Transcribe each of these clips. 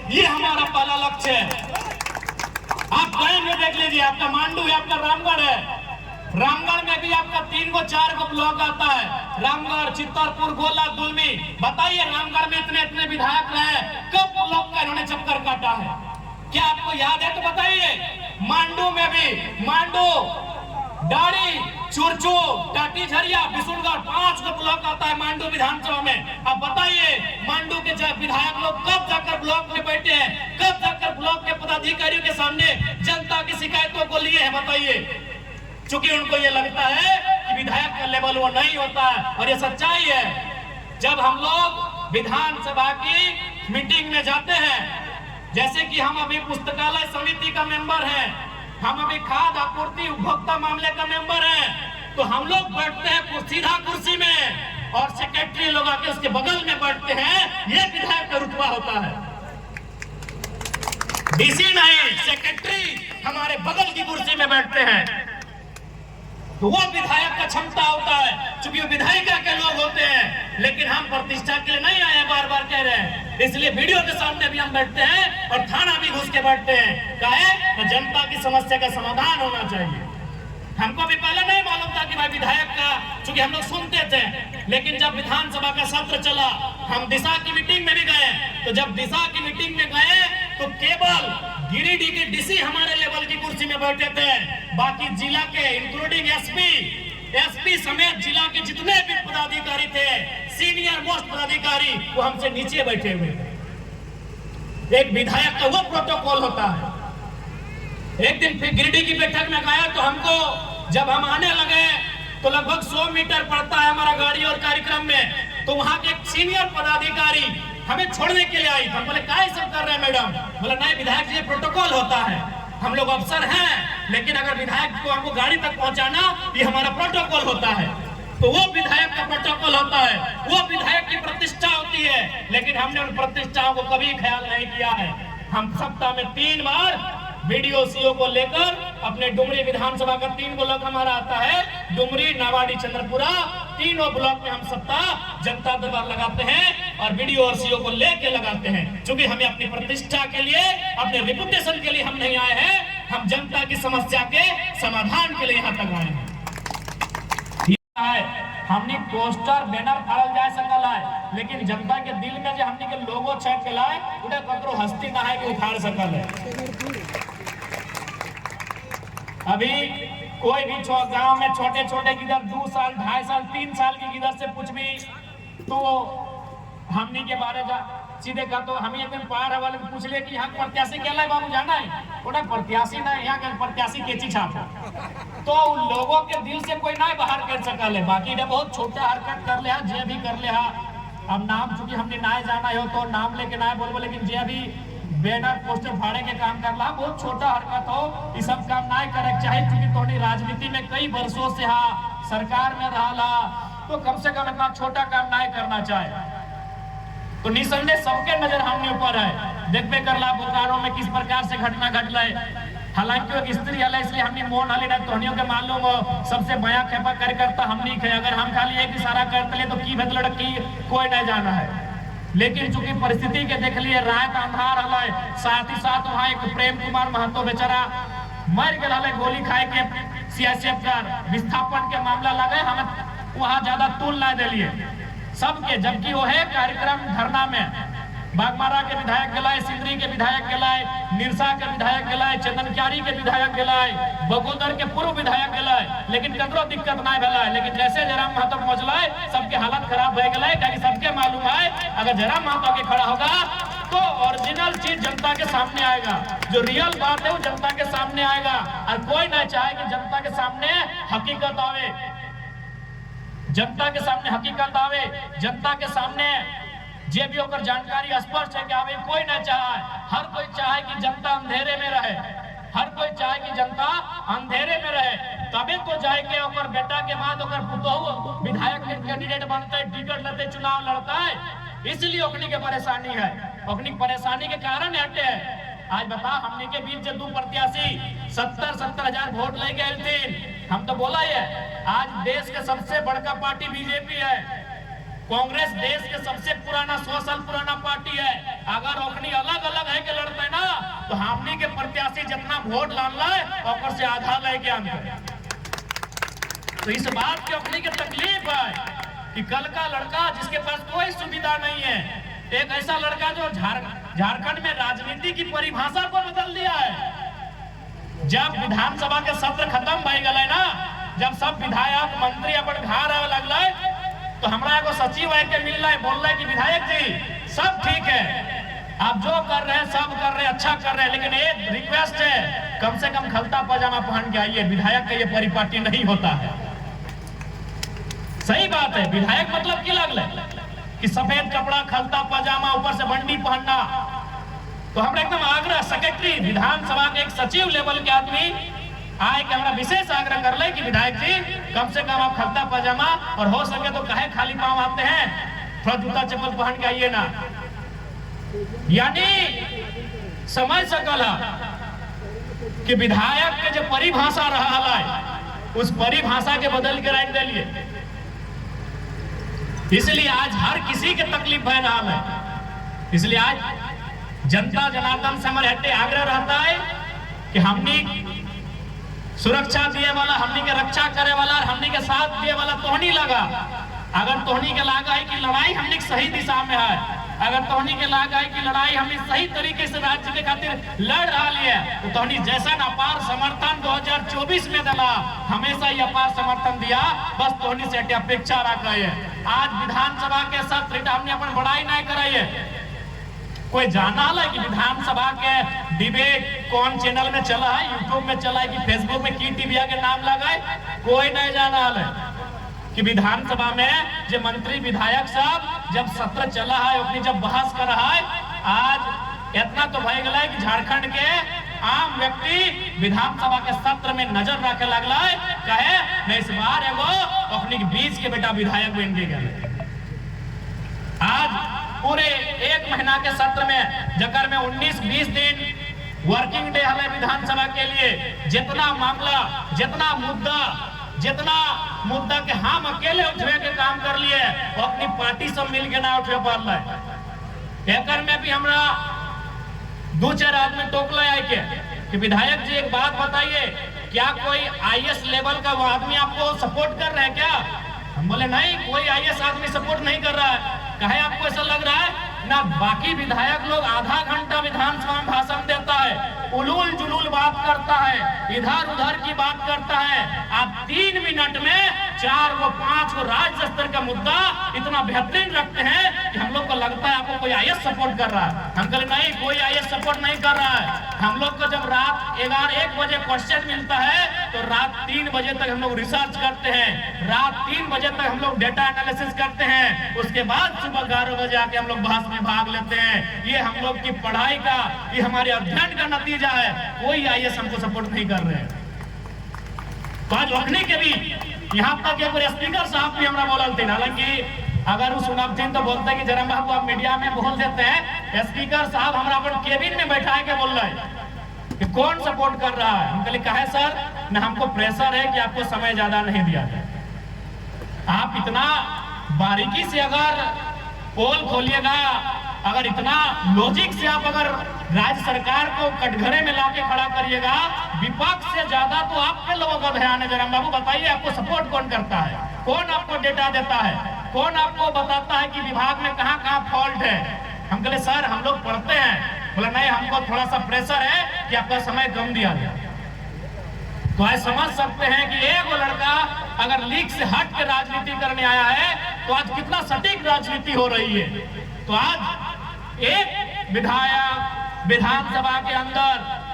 ये हमारा पहला लक्ष्य है। आप गए देख लीजिए, आपका मांडू है, आपका रामगढ़ है। रामगढ़ में भी आपका 3 को 4 को ब्लॉक आता है, रामगढ़, चित्तरपुर, गोला, दुलमी। बताइए रामगढ़ में इतने इतने विधायक रहे, कब ब्लॉक का इन्होंने चक्कर काटा है? क्या आपको याद है तो बताइए। मांडू में भी, मांडू, डाड़ी, चुरचू, टाटी झरिया, बिशुनगढ़ 5 को ब्लॉक आता है मांडू विधानसभा में। अब बताइए मांडू के विधायक लोग कब जाकर ब्लॉक में बैठे हैं, कब जाकर ब्लॉक के पदाधिकारियों के सामने जनता की शिकायतों को लिए हैं? बताइए। चूंकि उनको ये लगता है कि विधायक का लेवल वो नहीं होता है, और ये सच्चाई है। जब हम लोग विधानसभा की मीटिंग में जाते हैं, जैसे कि हम अभी पुस्तकालय समिति का मेंबर हैं, हम अभी खाद्य आपूर्ति उपभोक्ता मामले का मेंबर हैं, तो हम लोग बैठते हैं सीधा कुर्सी में, और सेक्रेटरी लोग आके उसके बगल में बैठते हैं। ये विधायक का रुतबा होता है। डीसी नहीं, सेक्रेटरी हमारे बगल की कुर्सी में बैठते हैं, तो वो विधायक का क्षमता होता है, क्योंकि वो विधायिका के लोग होते हैं। लेकिन हम प्रतिष्ठा के लिए नहीं आए, बार बार कह रहे हैं, इसलिए वीडियो के सामने भी हम बैठते हैं और थाना भी घुस के बैठते हैं। काहे? जनता की समस्या का समाधान होना चाहिए। हमको भी पहले नहीं मालूम था कि भाई विधायक का, क्योंकि हम लोग सुनते थे, लेकिन जब विधानसभा का सत्र चला, हम दिशा की मीटिंग में भी गए, तो जब दिशा की मीटिंग में गए तो केवल गिरिडीह के डीसी हमारे लेवल की कुर्सी में बैठे थे, बाकी जिला के इंक्लूडिंग एसपी समेत जिला के जितने भी पदाधिकारी थे, सीनियर मोस्ट पदाधिकारी, वो हमसे नीचे बैठे हुए थे। एक विधायक का वो प्रोटोकॉल होता है। एक दिन फिर गिरिडीह की बैठक में गया, तो हमको जब हम आने लगे तो लगभग 100 मीटर पड़ता है हमारा गाड़ी और कार्यक्रम में, तो वहां के एक सीनियर पदाधिकारी हमें छोड़ने के लिए आई। हम बोले काय सब कर रहे हैं मैडम? बोला नहीं विधायक जी, प्रोटोकॉल होता है, हम लोग अफसर हैं, लेकिन अगर विधायक को हमको गाड़ी तक पहुंचाना, ये हमारा प्रोटोकॉल होता है। तो वो विधायक का प्रोटोकॉल होता है, वो विधायक की प्रतिष्ठा होती है। लेकिन हमने उन प्रतिष्ठाओं को कभी ख्याल नहीं किया है। हम सप्ताह में 3 बार वीडियो सीओ को लेकर अपने डुमरी विधानसभा का 3 ब्लॉक हमारा आता है, डुमरी, नावाडी, चंद्रपुरा, तीनों ब्लॉक में हम सप्ताह जनता दरबार लगाते हैं और वीडियो और सीओ को लेके लगाते हैं। क्योंकि हमें अपनी प्रतिष्ठा के लिए, अपने रेपुटेशन के लिए हम नहीं आए हैं, हम जनता की समस्या के समाधान के लिए यहाँ तक आए हैं। हमने पोस्टर बैनर फाड़ल जा सकल है, लेकिन जनता के दिल में जो हमने के लोगो छप के लाए, उन्हें ककरो हस्ती ना है कि उखाड़ सकल है। अभी कोई भी गांव में छोटे छोटे गिदर 2 साल, 2.5 साल, 3 साल की गिदर से पूछ भी तो हमनी के बारे जा सीधे का, तो हम एक दिन पार वाले पूछ ले कि यहाँ प्रत्याशी क्या है बाबू, जाना है? उन्हें प्रत्याशी ना, यहाँ के प्रत्याशी के चीज छापो, तो लोगों के दिल से कोई ना बाहर कर सकल है। बाकी ने बहुत छोटा हरकत कर ले, जे भी कर ले। अब नाम चूंकि हमने ना जाना हो तो नाम लेके ना बोलबो, लेकिन जे भी बैनर पोस्टर फाड़े के काम कर रहा, बहुत छोटा हरकत हो, ये सब काम ना करे चाहिए। क्योंकि तोनी राजनीति में कई वर्षों से सरकार में रहा, तो कम से कम इतना छोटा काम ना करना चाहिए। तो निसंदेह सबके नजर हमने ऊपर है, देखबे कर ला बोकारो में किस प्रकार से घटना घटल है। हालांकि एक स्त्री है, इसलिए हमने मोन हाली ना, तोहनियों के मालूम हो सबसे बया खेपा करता हमनी खे। अगर हम खाली एक इशारा करते तो की भेद लड़की कोई नहीं जाना है, लेकिन चूंकि परिस्थिति के देख लिए, रात अंधार हल, साथ ही साथ वहाँ एक प्रेम कुमार महतो बेचारा मर गए, गोली खाए के सीआईएसएफ का विस्थापन के मामला लगे, हम वहाँ ज्यादा तूल ना दिलिए सबके। जबकि वो है कार्यक्रम धरना में बागमारा के विधायक गलाए, सिंदरी के विधायक गलाए, निरसा के विधायक गलाए, चंदनक्यारी के विधायक गलाए, बगोदर के पूर्व विधायक गलाए, लेकिन कदरो दिक्कत ना भेला। लेकिन जैसे जयराम महतो पहुंचलाए, सबके हालत खराब हो गए, क्योंकि सबके मालूम है अगर जयराम महतो के खड़ा होगा तो ओरिजिनल चीज जनता के सामने आएगा, जो रियल बात है वो जनता के सामने आएगा। और कोई ना चाहे कि जनता के सामने हकीकत आवे, जनता के सामने हकीकत आवे, जनता के सामने जे भी होकर जानकारी स्पष्ट है कि आवे। कोई ना चाहे, हर कोई चाहे कि जनता अंधेरे में रहे, हर कोई चाहे कि जनता अंधेरे में रहे, तबे तो जाए के ओकर बेटा के बाद ओकर पुतहु विधायक के कैंडिडेट बनते, टिकट लेते, चुनाव लड़ता है। इसलिए ओकनी के परेशानी है, ओकनी परेशानी के कारण हटे है। आज बता, हमने के बीच जो 2 प्रत्याशी 70-70 हजार वोट ले गए, हम तो बोला है आज देश के सबसे बड़का पार्टी बीजेपी है, कांग्रेस देश के सबसे पुराना 100 साल पुराना पार्टी है। अगर ओखनी अलग अलग है तो हमनी के प्रत्याशी जितना वोट लान लाए और से आधा लेके आने। तो इस बात की अपनी के तकलीफ है कि कल का लड़का जिसके पास कोई सुविधा नहीं है, एक ऐसा लड़का जो झारखंड में राजनीति की परिभाषा को बदल दिया है। जब विधानसभा के सत्र खत्म भई गए ना, जब सब विधायक मंत्री अपन घर आवे लगले, तो हमरा एगो सचिव है के मिल रहा बोल रहे कि विधायक जी सब ठीक है, आप जो कर रहे हैं सब कर रहे हैं, अच्छा कर रहे हैं, लेकिन एक रिक्वेस्ट है, कम से कम खलता पजामा पहन के आइए, विधायक का ये परिपाटी नहीं होता है। सही बात है, विधायक मतलब की लगले कि सफेद कपड़ा, खलता पजामा, ऊपर से बंडी पहनना। तो हमरा एकदम आग्रह, सेक्रेटरी विधानसभा के एक सचिव लेवल के आदमी आए के हमरा विशेष आग्रह कर ले कि विधायक जी कम से कम आप खलता पजामा और हो सके तो काहे खाली पांव आते हैं, थोड़ा जूता चप्पल पहन के आइए ना। यानी समझ सकल कि विधायक के जो परिभाषा रहा है, उस परिभाषा के बदल के रख दिलिए। इसलिए आज हर किसी के तकलीफ बह रहा है। इसलिए आज जनता जनार्दन से हमारे हट्टे आग्रह रहता है कि हमनी सुरक्षा दिए वाला, हमनी के रक्षा करे वाला, हमनी के साथ दिए वाला तोहनी लगा। अगर तोहनी के लागा है कि लड़ाई हमनी सही दिशा में है, अगर तोहनी के लागा है कि लड़ाई हमनी सही तरीके से राज्य के खातिर लड़ रहा है, तो तोहनी जैसा अपार समर्थन 2024 में दिला, हमेशा ही अपार समर्थन दिया, बस तोहनी से अपेक्षा रख रहे है। आज विधानसभा के सत्र हमने अपन बड़ाई नहीं कराई। कोई जाना है कि विधानसभा के डिबेट कौन चैनल में चला है, यूट्यूब में चला है कि फेसबुक में की टीवी के नाम लगाए, कोई नहीं जाना है कि विधानसभा में जो मंत्री विधायक सब जब सत्र चला है, अपनी जब बहस कर रहा है, आज इतना तो भय गया है कि झारखंड के आम व्यक्ति विधानसभा के सत्र में नजर रखे लगला है, कहे मैं इस बार एगो अपनी बीच के बेटा विधायक बन के गए। आज पूरे एक महीना के सत्र में जकर में 19-20 दिन वर्किंग डे है विधानसभा के लिए, जितना मामला, जितना मुद्दा के हम अकेले उठवे के काम कर लिए, वो अपनी पार्टी सब मिल के ना उठवे पाल रहे। एकर में भी हमरा 2-4 आदमी टोकला है कि विधायक जी एक बात बताइए, क्या कोई आईएएस लेवल का वो आदमी आपको सपोर्ट कर रहा है क्या? हम बोले नहीं, कोई आईएएस आदमी सपोर्ट नहीं कर रहा है। कहे आपको ऐसा लग रहा है ना, बाकी विधायक लोग आधा घंटा विधानसभा में भाषण देता है, उलूल जुलूल बात करता है, इधर उधर की बात करता है, आप 3 मिनट में 4 व 5 राज्य स्तर का मुद्दा इतना बेहतरीन रखते हैं कि हम लोग को लगता है आपको कोई आईएएस सपोर्ट कर रहा है। हम कहे नहीं, कोई आईएएस सपोर्ट नहीं कर रहा है। हम लोग को जब रात 11-1 बजे क्वेश्चन मिलता है तो रात 3 बजे तक हम लोग रिसर्च करते हैं, रात 3 बजे तक हम लोग डेटा एनालिसिस करते हैं, उसके बाद सुबह 11 बजे आके हम लोग बहस में भाग लेते हैं। ये हम लोग की पढ़ाई का, ये हमारे अध्ययन का नतीजा है। कोई आईएएस हमको सपोर्ट नहीं कर रहे हैं। तो आज रखने के भी यहाँ तक एक स्पीकर साहब भी हमारा बोलते हैं, हालांकि अगर वो सुनते हैं तो बोलते हैं कि जरा बाबू आप मीडिया में बोल देते हैं, स्पीकर साहब हमारा अपन केबिन में बैठा के बोल रहे हैं कि कौन सपोर्ट कर रहा है। हम कहले कहे सर, न हमको प्रेशर है कि आपको समय ज्यादा नहीं दिया जाए। आप इतना बारीकी से अगर पोल खोलिएगा, अगर इतना लॉजिक से आप अगर राज्य सरकार को कटघरे में लाके खड़ा करिएगा, विपक्ष से ज्यादा तो आपके लोगों का ध्यान है। जरा बाबू बताइए, आपको सपोर्ट कौन करता है, कौन आपको डेटा देता है, कौन आपको बताता है कि विभाग में कहाँ कहाँ फॉल्ट है? हम कहले सर हम लोग पढ़ते हैं। बोला नहीं, हमको थोड़ा सा प्रेशर है कि आपका समय कम दिया जाए। तो आज समझ सकते हैं कि एक वो लड़का अगर लीग से हट के राजनीति करने आया है तो आज कितना सटीक राजनीति हो रही है। तो आज एक विधायक विधानसभा के अंदर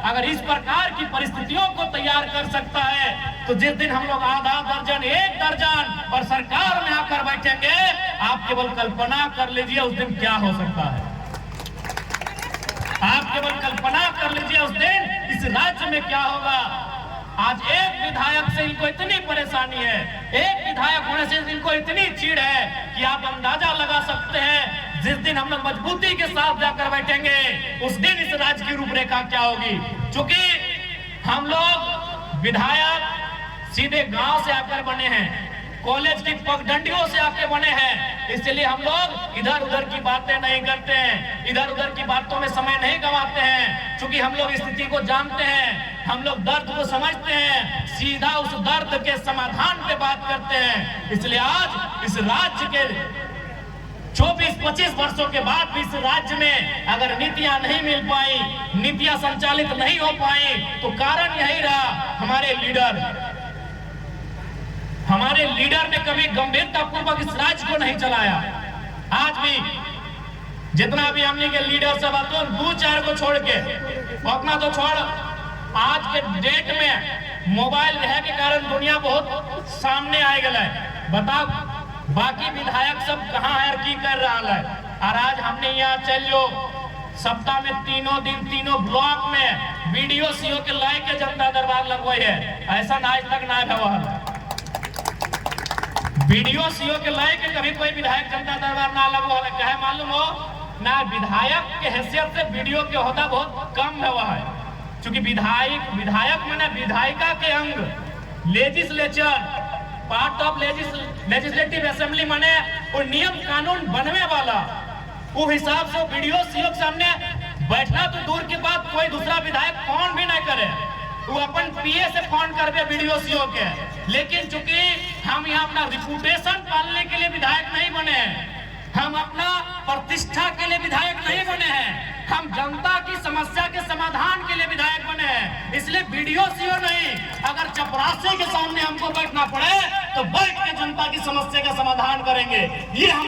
अगर इस प्रकार की परिस्थितियों को तैयार कर सकता है, तो जिस दिन हम लोग आधा दर्जन, 1 दर्जन और सरकार में आकर बैठेंगे, आप केवल कल्पना कर लीजिए उस दिन क्या हो सकता है। आप केवल कल्पना कर लीजिए उस दिन इस राज्य में क्या होगा। आज एक विधायक से इनको इतनी परेशानी है, एक विधायक होने से इनको इतनी चिढ़ है कि आप अंदाजा लगा सकते हैं जिस दिन हम लोग मजबूती के साथ जाकर बैठेंगे उस दिन इस राज्य की रूपरेखा क्या होगी। क्योंकि हम लोग विधायक सीधे गांव से आकर बने हैं, कॉलेज की पगडंडियों से आके बने हैं, इसलिए हम लोग इधर उधर की बातें नहीं करते हैं, इधर उधर की बातों में समय नहीं गंवाते हैं। क्योंकि हम लोग स्थिति को जानते हैं, हम लोग दर्द को समझते हैं, सीधा उस दर्द के समाधान पे बात करते हैं। इसलिए आज इस राज्य के 24-25 वर्षों के बाद भी इस राज्य में अगर नीतियां नहीं मिल पाई, नीतियां संचालित नहीं हो पाई, तो कारण यही रहा हमारे लीडर ने कभी गंभीरता पूर्वक इस राज्य को नहीं चलाया। आज भी जितना भी हमने के लीडर सब तो 2-4 को छोड़ के, अपना तो छोड़, आज के डेट में मोबाइल रहे के कारण दुनिया बहुत सामने आ गया है। बताओ बाकी विधायक सब कहाँ है, की कर रहा है। और आज हमने यहाँ चलियो सप्ताह में 3 दिन 3 ब्लॉक में वीडियो सीओ के लाई के जनता दरबार लगवाई है। ऐसा आज तक ना व्यवहार वीडियो सीओ के लाई के कभी कोई विधायक जनता दरबार ना लगवा है। कहे मालूम हो ना, विधायक के हैसियत से वीडियो के होता बहुत कम व्यवहार है। क्योंकि विधायक माने विधायिका के अंग, legislature, part of legislative assembly माने और नियम कानून बनने वाला, वो हिसाब से वीडियो सीओ के सामने बैठना तो दूर की बात, कोई दूसरा विधायक फोन भी नहीं करे, वो अपन पीए से फोन करवे वीडियो सीओ के। लेकिन चूंकि हम यहाँ अपना रिपुटेशन पालने के लिए विधायक नहीं बने हैं, हम अपना प्रतिष्ठा के लिए विधायक नहीं बने हैं, हम जनता की समस्या के समाधान के लिए विधायक बने हैं। इसलिए वीडियो सीओ नहीं, अगर चपरासी के सामने हमको बैठना पड़े तो बैठ के जनता की समस्या का समाधान करेंगे। ये हम